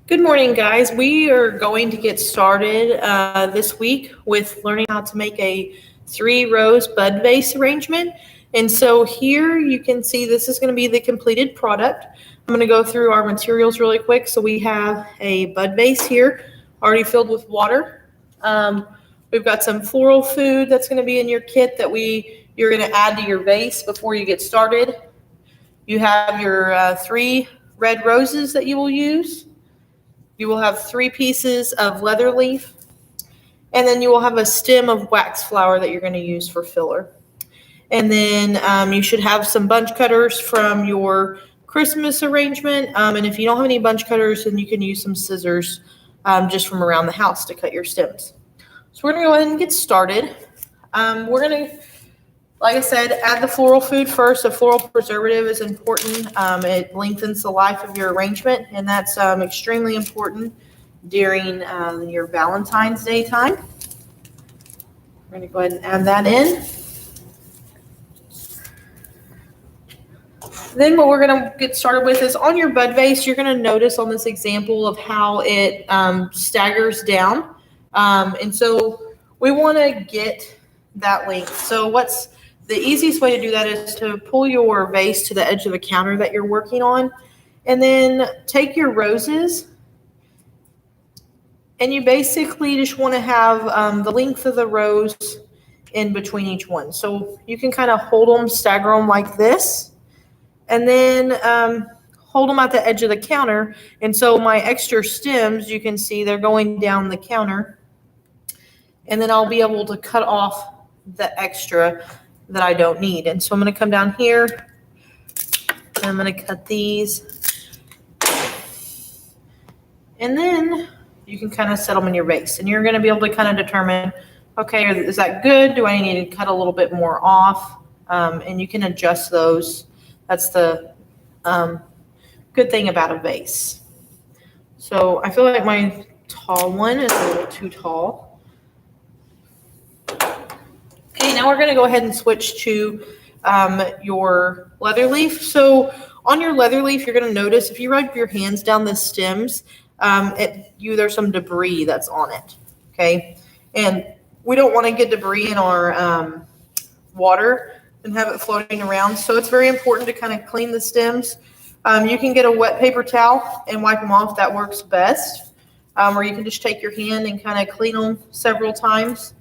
Good morning, guys. We are going to get started this week with learning how to make a 3-rose bud vase arrangement. And so here you can see this is going to be the completed product. I'm going to go through our materials really quick. So we have a bud vase here already filled with water. We've got some floral food that's going to be in your kit that you're going to add to your vase before you get started. You have your 3 red roses that you will use. You will have 3 pieces of leather leaf, and then you will have a stem of wax flower that you're going to use for filler. And then you should have some bunch cutters from your Christmas arrangement. And if you don't have any bunch cutters, then you can use some scissors just from around the house to cut your stems. So we're going to go ahead and get started. We're going to, like I said, add the floral food first. A floral preservative is important. It lengthens the life of your arrangement, and that's extremely important during your Valentine's Day time. We're going to go ahead and add that in. Then what we're going to get started with is on your bud vase, you're going to notice on this example of how it staggers down. And so we want to get that length. So the easiest way to do that is to pull your vase to the edge of the counter that you're working on, and then take your roses, and you basically just want to have the length of the rose in between each one. So you can kind of hold them, stagger them like this, and then hold them at the edge of the counter. And so my extra stems, you can see they're going down the counter, and then I'll be able to cut off the extra that I don't need. And so I'm going to come down here, and I'm going to cut these, and then you can kind of set them in your vase, and you're going to be able to kind of determine, okay, is that good? Do I need to cut a little bit more off? And you can adjust those. That's the good thing about a vase. So I feel like my tall one is a little too tall. Okay, now we're going to go ahead and switch to your leather leaf. So on your leather leaf, you're going to notice if you rub your hands down the stems, there's some debris that's on it. Okay, and we don't want to get debris in our water and have it floating around. So it's very important to kind of clean the stems. You can get a wet paper towel and wipe them off. That works best. Or you can just take your hand and kind of clean them several times.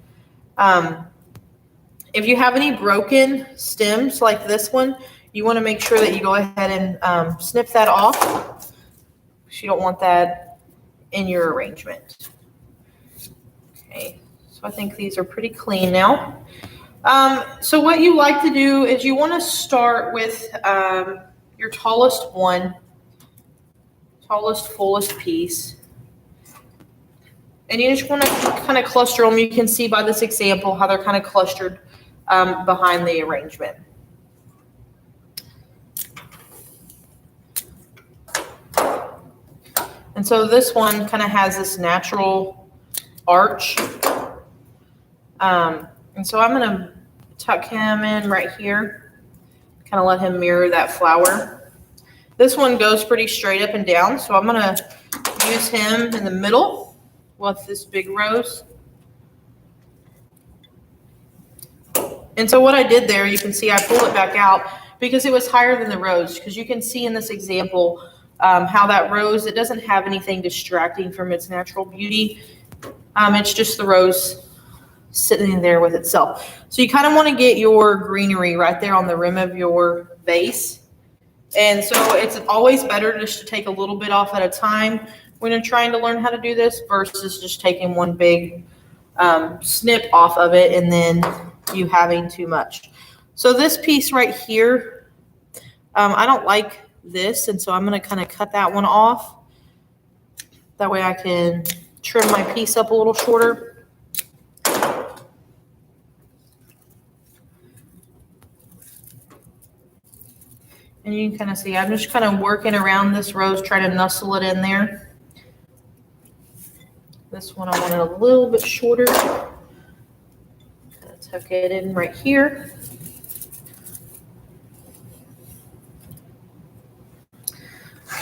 If you have any broken stems like this one, you want to make sure that you go ahead and snip that off, because you don't want that in your arrangement. Okay, so I think these are pretty clean now. So what you like to do is you want to start with your tallest fullest piece. And you just want to kind of cluster them. You can see by this example how they're kind of clustered behind the arrangement. And so this one kind of has this natural arch. And so I'm going to tuck him in right here, kind of let him mirror that flower. This one goes pretty straight up and down, so I'm going to use him in the middle with this big rose. And so what I did there, you can see I pulled it back out because it was higher than the rose, because you can see in this example how that rose, it doesn't have anything distracting from its natural beauty. It's just the rose sitting there with itself. So you kind of want to get your greenery right there on the rim of your vase. And so it's always better just to take a little bit off at a time when you're trying to learn how to do this versus just taking one big snip off of it and then you having too much. So this piece right here, I don't like this, and so I'm going to kind of cut that one off. That way I can trim my piece up a little shorter. And you can kind of see I'm just kind of working around this rose, trying to nestle it in there. This one I want it a little bit shorter. Tuck it in right here.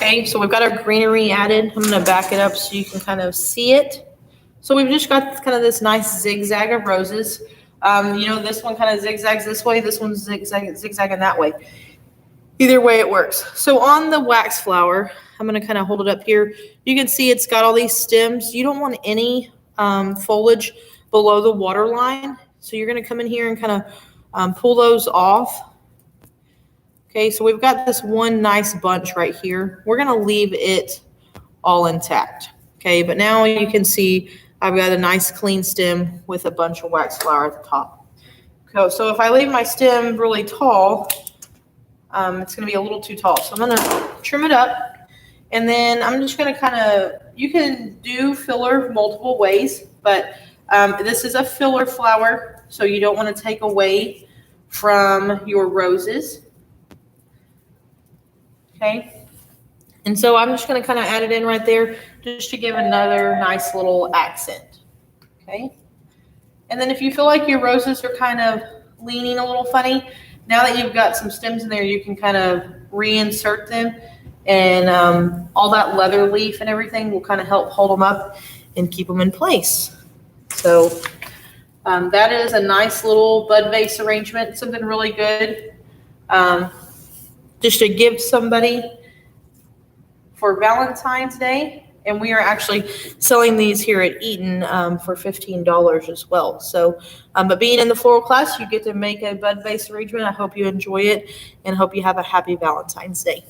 Okay, so we've got our greenery added. I'm gonna back it up so you can kind of see it. So we've just got kind of this nice zigzag of roses. This one kind of zigzags this way, this one's zigzagging that way. Either way it works. So on the wax flower, I'm going to kind of hold it up here. You can see it's got all these stems. You don't want any foliage below the water line. So you're going to come in here and kind of pull those off. Okay, so we've got this one nice bunch right here. We're going to leave it all intact. Okay, but now you can see I've got a nice clean stem with a bunch of wax flower at the top. So if I leave my stem really tall, it's going to be a little too tall. So I'm going to trim it up. And then I'm just going to you can do filler multiple ways, but this is a filler flower, so you don't want to take away from your roses. Okay. And so I'm just going to kind of add it in right there just to give another nice little accent. Okay. And then if you feel like your roses are kind of leaning a little funny, now that you've got some stems in there, you can kind of reinsert them, and all that leather leaf and everything will kind of help hold them up and keep them in place. So that is a nice little bud vase arrangement, something really good just to give somebody for Valentine's Day. And we are actually selling these here at Eaton for $15 as well. So, but being in the floral class, you get to make a bud vase arrangement. I hope you enjoy it and hope you have a happy Valentine's Day.